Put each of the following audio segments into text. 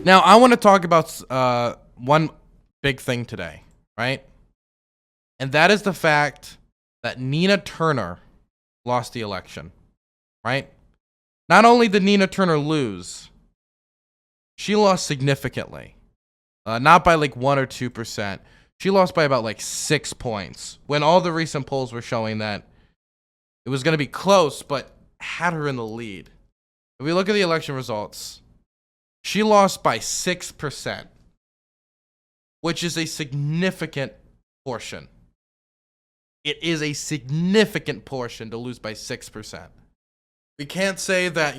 Now, I want to talk about one big thing today, right? And that is the fact that Nina Turner lost the election, right? Not only did Nina Turner lose, she lost significantly. Not by like 1 or 2%. She lost by about like 6 points when all the recent polls were showing that it was going to be close, but had her in the lead. If we look at the election results, she lost by 6%, which is a significant portion. It is a significant portion to lose by 6%. We can't say that,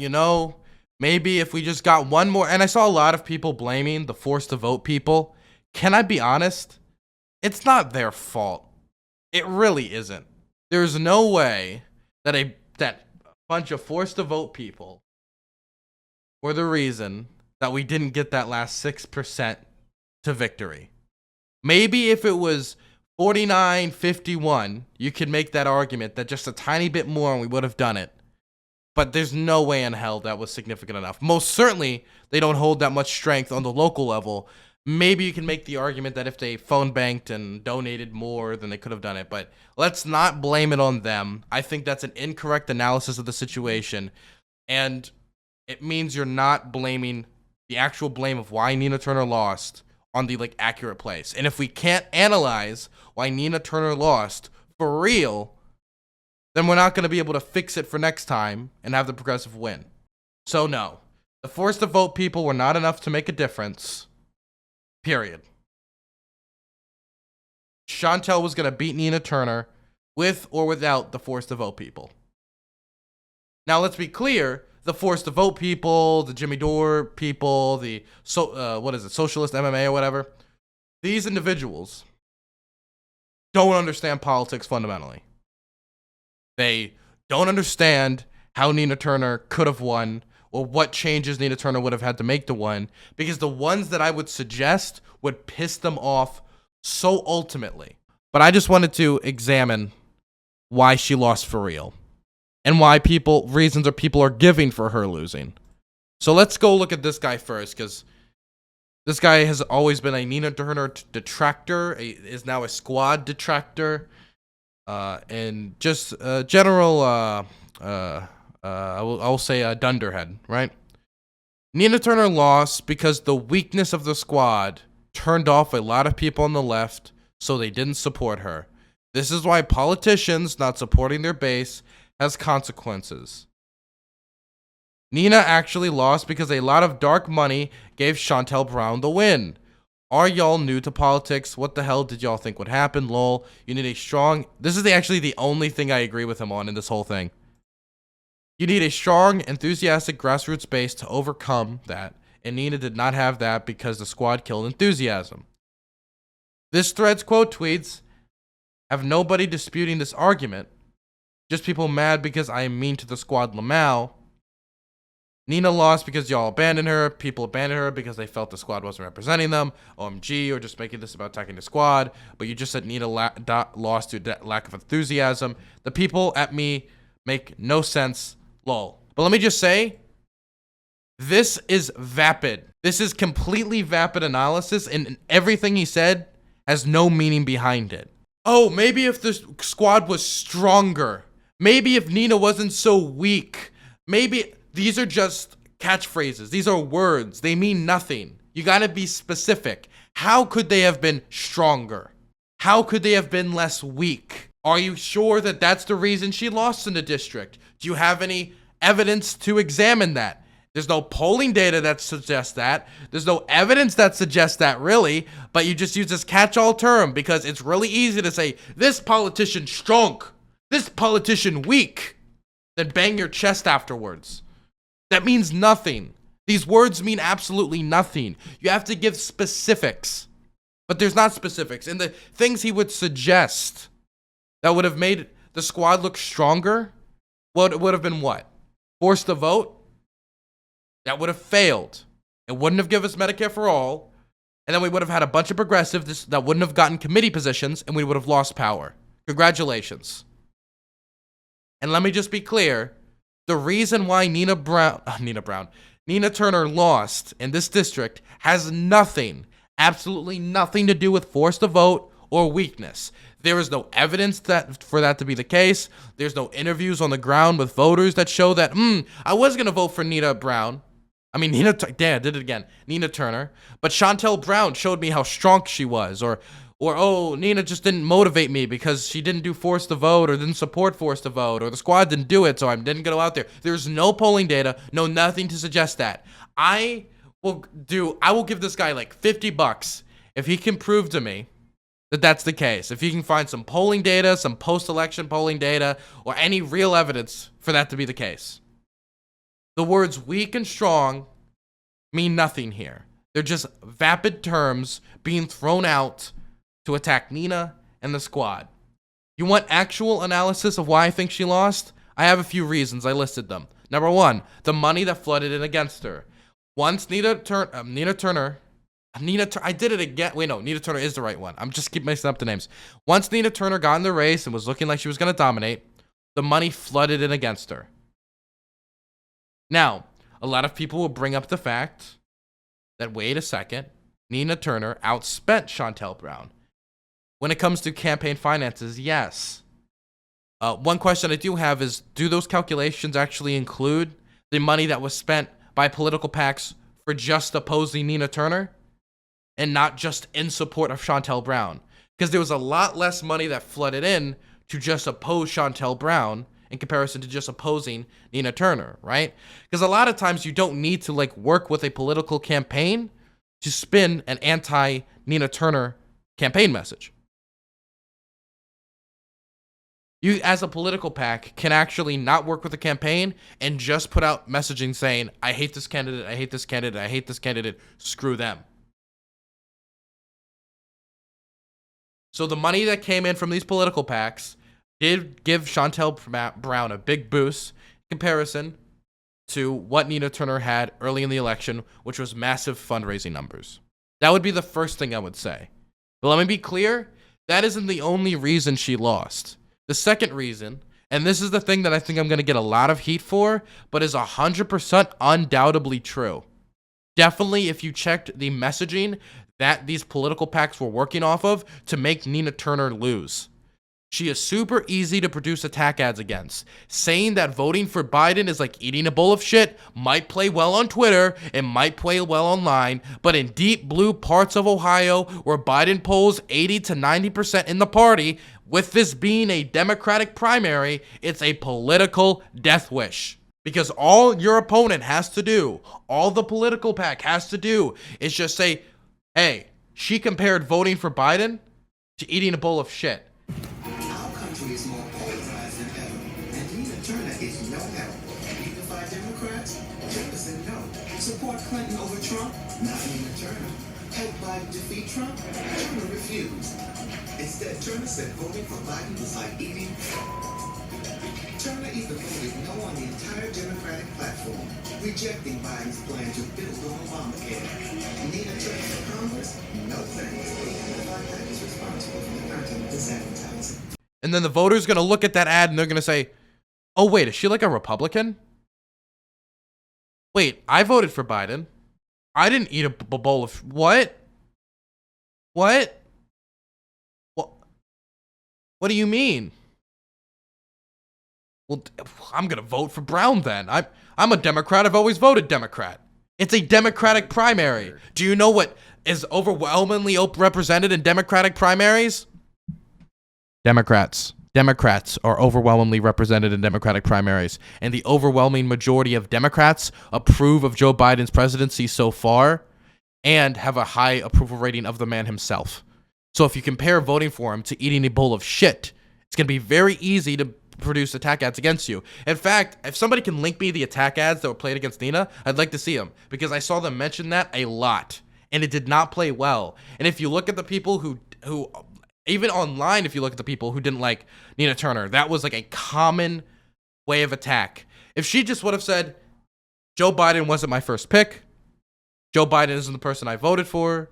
maybe if we just got one more, and I saw a lot of people blaming the forced to vote people. Can I be honest? It's not their fault. It really isn't. There's no way that that bunch of forced to vote people were the reason that we didn't get that last 6% to victory. Maybe if it was 49-51, you could make that argument that just a tiny bit more and we would have done it. But there's no way in hell that was significant enough. Most certainly, they don't hold that much strength on the local level. Maybe you can make the argument that if they phone banked and donated more, then they could have done it. But let's not blame it on them. I think that's an incorrect analysis of the situation. And it means you're not blaming the actual blame of why Nina Turner lost on the accurate place. And if we can't analyze why Nina Turner lost for real, then we're not going to be able to fix it for next time and have the progressive win. So no, the forced to vote people were not enough to make a difference. Period. Shontel was going to beat Nina Turner with or without the forced to vote people. Now let's be clear, the forced to vote people, the Jimmy Dore people, the socialist MMA or whatever, these individuals don't understand politics fundamentally. They don't understand how Nina Turner could have won or what changes Nina Turner would have had to make to win, because the ones that I would suggest would piss them off so ultimately. But I just wanted to examine why she lost for real and why reasons people are giving for her losing. So let's go look at this guy first, because this guy has always been a Nina Turner detractor, is now a squad detractor. And just general, I will say a dunderhead, right? Nina Turner lost because the weakness of the squad turned off a lot of people on the left, so they didn't support her. This is why politicians not supporting their base has consequences. Nina actually lost because a lot of dark money gave Shontel Brown the win. Are y'all new to politics? What the hell did y'all think would happen? Lol. You need a strong... This is actually the only thing I agree with him on in this whole thing. You need a strong, enthusiastic grassroots base to overcome that. And Nina did not have that because the squad killed enthusiasm. This thread's quote tweets have nobody disputing this argument. Just people mad because I am mean to the squad Lamau. Nina lost because y'all abandoned her. People abandoned her because they felt the squad wasn't representing them. OMG, or just making this about attacking the squad. But you just said Nina lost due to lack of enthusiasm. The people at me make no sense. Lol. But let me just say, this is vapid. This is completely vapid analysis, and everything he said has no meaning behind it. Oh, maybe if the squad was stronger. Maybe if Nina wasn't so weak. Maybe... These are just catchphrases. These are words. They mean nothing. You gotta be specific. How could they have been stronger? How could they have been less weak? Are you sure that that's the reason she lost in the district? Do you have any evidence to examine that? There's no polling data that suggests that. There's no evidence that suggests that, really. But you just use this catch-all term because it's really easy to say, this politician strong, this politician weak, then bang your chest afterwards. That means nothing. These words mean absolutely nothing. You have to give specifics. But there's not specifics. And the things he would suggest that would have made the squad look stronger would have been what? Forced to vote? That would have failed. It wouldn't have given us Medicare for all. And then we would have had a bunch of progressives that wouldn't have gotten committee positions, and we would have lost power. Congratulations. And let me just be clear. The reason why Nina Turner lost in this district has nothing, absolutely nothing to do with forced to vote or weakness. There is no evidence for that to be the case. There's no interviews on the ground with voters that show that, I was going to vote for Nina Turner. But Shontel Brown showed me how strong she was, or oh, Nina just didn't motivate me because she didn't do forced to vote or didn't support forced to vote, or the squad didn't do it, so I didn't go out there. There's no polling data, no nothing to suggest that. I will give this guy like $50 if he can prove to me that that's the case. If he can find some polling data, some post-election polling data, or any real evidence for that to be the case. The words weak and strong mean nothing here. They're just vapid terms being thrown out to attack Nina and the squad. You want actual analysis of why I think she lost? I have a few reasons. I listed them. Number one, the money that flooded in against her. Once Nina Turner is the right one. I'm just keep mixing up the names. Once Nina Turner got in the race and was looking like she was going to dominate, the money flooded in against her. Now, a lot of people will bring up the fact that, wait a second, Nina Turner outspent Shontel Brown. When it comes to campaign finances, yes. One question I do have is, do those calculations actually include the money that was spent by political PACs for just opposing Nina Turner and not just in support of Shontel Brown? Because there was a lot less money that flooded in to just oppose Shontel Brown in comparison to just opposing Nina Turner, right? Because a lot of times you don't need to work with a political campaign to spin an anti-Nina Turner campaign message. You, as a political PAC, can actually not work with the campaign and just put out messaging saying, I hate this candidate, I hate this candidate, I hate this candidate, screw them. So the money that came in from these political PACs did give Shontel Brown a big boost in comparison to what Nina Turner had early in the election, which was massive fundraising numbers. That would be the first thing I would say. But let me be clear, that isn't the only reason she lost. The second reason, and this is the thing that I think I'm going to get a lot of heat for, but is 100% undoubtedly true. Definitely, if you checked the messaging that these political PACs were working off of to make Nina Turner lose. She is super easy to produce attack ads against. Saying that voting for Biden is like eating a bowl of shit might play well on Twitter, it might play well online, but in deep blue parts of Ohio where Biden polls 80 to 90% in the party, with this being a Democratic primary, it's a political death wish. Because all your opponent has to do, all the political PAC has to do, is just say, hey, she compared voting for Biden to eating a bowl of shit. Our country is more polarized than ever, and Nina Turner is no help. Unify Democrats? Jefferson, no. Support Clinton over Trump? Not Nina Turner. Help Biden defeat Trump? Turner refused. Instead, Turner said voting for Biden was like eating. Turner even voted no on the entire Democratic platform, rejecting Biden's plan to build on Obamacare. Nina Turner for Congress? No thanks. That is responsible for the content of this advertising. And then the voter's going to look at that ad and they're going to say, oh, wait, is she like a Republican? Wait, I voted for Biden. I didn't eat a bowl of... What? What? What do you mean? Well, I'm going to vote for Brown then. I'm a Democrat. I've always voted Democrat. It's a Democratic primary. Do you know what is overwhelmingly represented in Democratic primaries? Democrats. Democrats are overwhelmingly represented in Democratic primaries. And the overwhelming majority of Democrats approve of Joe Biden's presidency so far and have a high approval rating of the man himself. So if you compare voting for him to eating a bowl of shit, it's going to be very easy to produce attack ads against you. In fact, if somebody can link me the attack ads that were played against Nina, I'd like to see them because I saw them mention that a lot and it did not play well. And if you look at the people who even online, if you look at the people who didn't like Nina Turner, that was like a common way of attack. If she just would have said, Joe Biden wasn't my first pick, Joe Biden isn't the person I voted for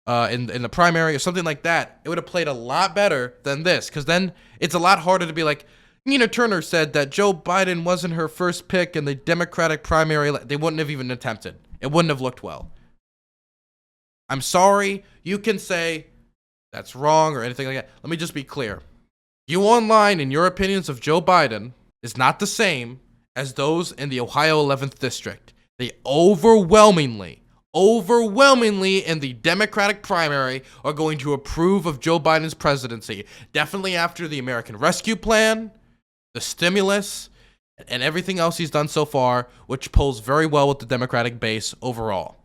in the primary or something like that, it would have played a lot better than this, because then it's a lot harder to be like, Nina Turner said that Joe Biden wasn't her first pick in the Democratic primary. They wouldn't have even attempted. It wouldn't have looked well. I'm sorry. You can say that's wrong or anything like that. Let me just be clear. You online and your opinions of Joe Biden is not the same as those in the Ohio 11th District. They overwhelmingly in the Democratic primary are going to approve of Joe Biden's presidency. Definitely after the American Rescue Plan, the stimulus, and everything else he's done so far, which polls very well with the Democratic base overall.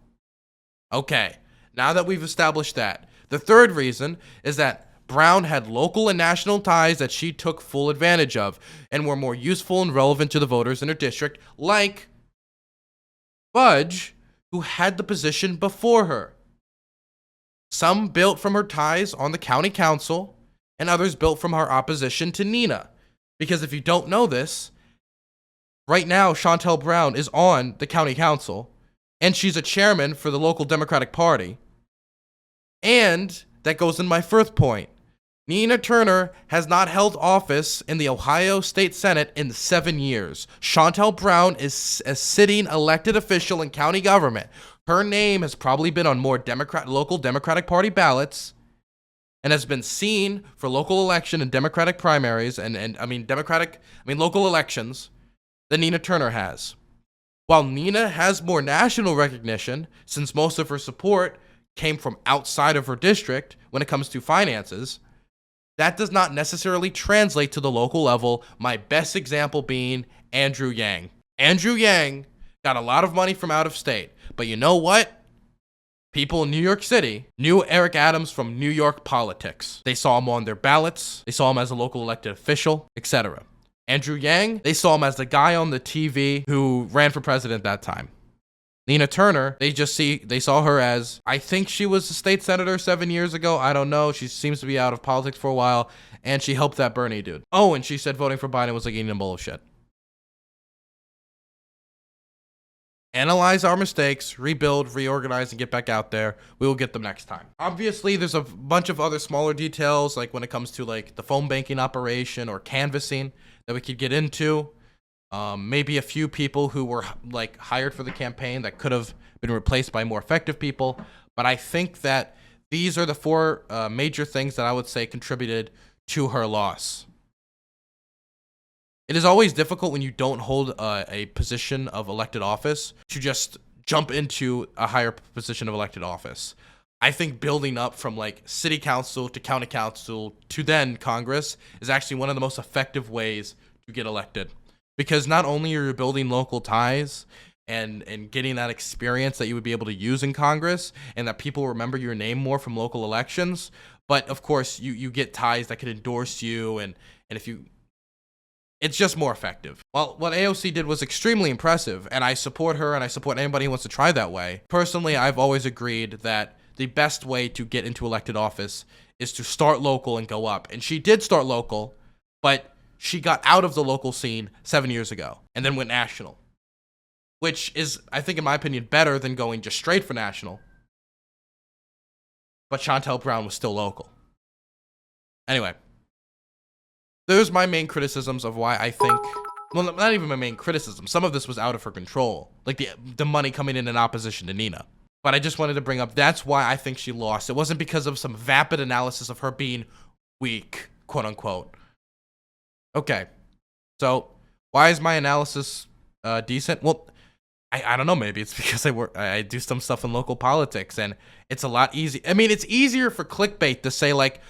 Okay, now that we've established that, the third reason is that Brown had local and national ties that she took full advantage of and were more useful and relevant to the voters in her district, like Budge, who had the position before her. Some built from her ties on the county council, and others built from her opposition to Nina. Because if you don't know this, right now Shontel Brown is on the county council, and she's a chairman for the local Democratic Party. And that goes in my first point. Nina Turner has not held office in the Ohio State Senate in 7 years. Shontel Brown is a sitting elected official in county government. Her name has probably been on more local Democratic Party ballots and has been seen for local election and Democratic primaries and local elections than Nina Turner has. While Nina has more national recognition, since most of her support came from outside of her district when it comes to finances, that does not necessarily translate to the local level, my best example being Andrew Yang. Andrew Yang got a lot of money from out of state, but you know what? People in New York City knew Eric Adams from New York politics. They saw him on their ballots, they saw him as a local elected official, etc. Andrew Yang, they saw him as the guy on the TV who ran for president that time. Nina Turner, they saw her as, I think she was a state senator 7 years ago. I don't know. She seems to be out of politics for a while. And she helped that Bernie dude. Oh, and she said voting for Biden was like eating a bowl of shit. Analyze our mistakes, rebuild, reorganize, and get back out there. We will get them next time. Obviously, there's a bunch of other smaller details, like when it comes to like the phone banking operation or canvassing that we could get into. Maybe a few people who were like hired for the campaign that could have been replaced by more effective people. But I think that these are the four major things that I would say contributed to her loss. It is always difficult when you don't hold a position of elected office to just jump into a higher position of elected office. I think building up from like city council to county council to then Congress is actually one of the most effective ways to get elected. Because not only are you building local ties and getting that experience that you would be able to use in Congress and that people remember your name more from local elections, but of course you get ties that can endorse you and if you, it's just more effective. Well, what AOC did was extremely impressive, and I support her and I support anybody who wants to try that way. Personally, I've always agreed that the best way to get into elected office is to start local and go up. And she did start local, but she got out of the local scene 7 years ago and then went national, which is, I think, in my opinion, better than going just straight for national. But Shontel Brown was still local. Anyway, there's my main criticisms of why I think, well, not even my main criticism. Some of this was out of her control, like the money coming in opposition to Nina. But I just wanted to bring up, that's why I think she lost. It wasn't because of some vapid analysis of her being weak, quote unquote. Okay, so why is my analysis decent? Well, I don't know. Maybe it's because I do some stuff in local politics, and it's a lot easier. I mean, it's easier for clickbait to say like,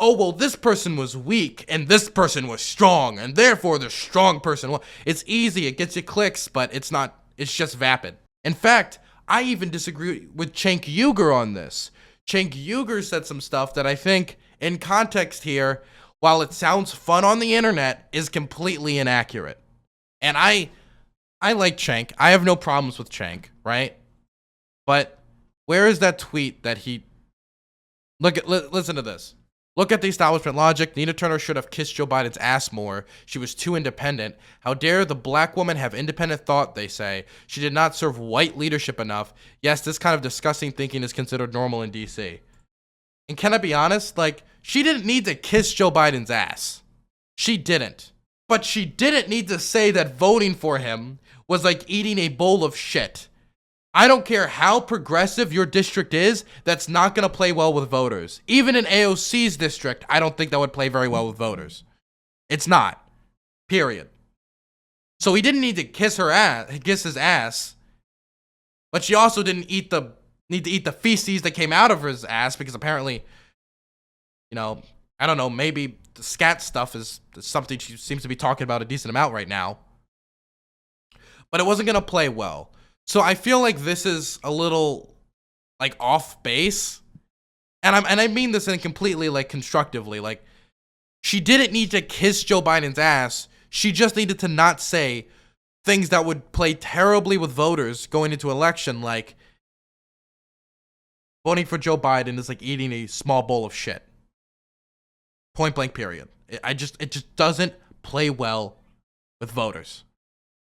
oh, well, this person was weak and this person was strong, and therefore the strong person. Well, it's easy. It gets you clicks, but it's not. It's just vapid. In fact, I even disagree with Cenk Uygur on this. Cenk Uygur said some stuff that I think, in context here, while it sounds fun on the internet, is completely inaccurate. And I like Cenk. I have no problems with Cenk, right? But where is that tweet that he... Listen to this. Look at the establishment logic. Nina Turner should have kissed Joe Biden's ass more. She was too independent. How dare the black woman have independent thought, they say. She did not serve white leadership enough. Yes, this kind of disgusting thinking is considered normal in D.C. And can I be honest? Like, she didn't need to kiss Joe Biden's ass. She didn't. But she didn't need to say that voting for him was like eating a bowl of shit. I don't care how progressive your district is, that's not going to play well with voters. Even in AOC's district, I don't think that would play very well with voters. It's not. Period. So he didn't need to kiss his ass, but she also didn't need to eat the feces that came out of his ass, because apparently, you know, I don't know, maybe the scat stuff is something she seems to be talking about a decent amount right now. But it wasn't going to play well. So I feel like this is a little like off base. And I mean this in completely like constructively. Like, she didn't need to kiss Joe Biden's ass. She just needed to not say things that would play terribly with voters going into election, like voting for Joe Biden is like eating a small bowl of shit. Point blank period. It just doesn't play well with voters.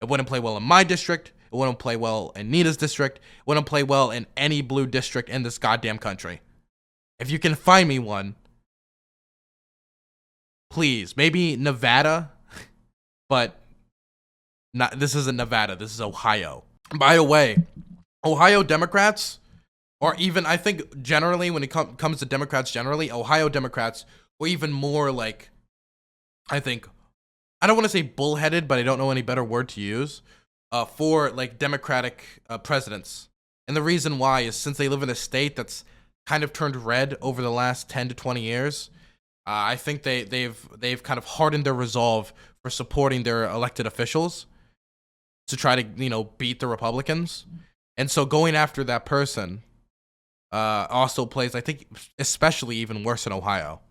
It wouldn't play well in my district. It wouldn't play well in Nita's district. It wouldn't play well in any blue district in this goddamn country. If you can find me one, please. Maybe Nevada, but this isn't Nevada. This is Ohio. By the way, Ohio Democrats, or even I think generally when it comes to Democrats generally, Ohio Democrats were even more like, I think, I don't want to say bullheaded, but I don't know any better word to use. For like Democratic presidents. And the reason why is since they live in a state that's kind of turned red over the last 10 to 20 years, I think they've kind of hardened their resolve for supporting their elected officials to try to, you know, beat the Republicans. And so going after that person also plays, I think, especially even worse in Ohio.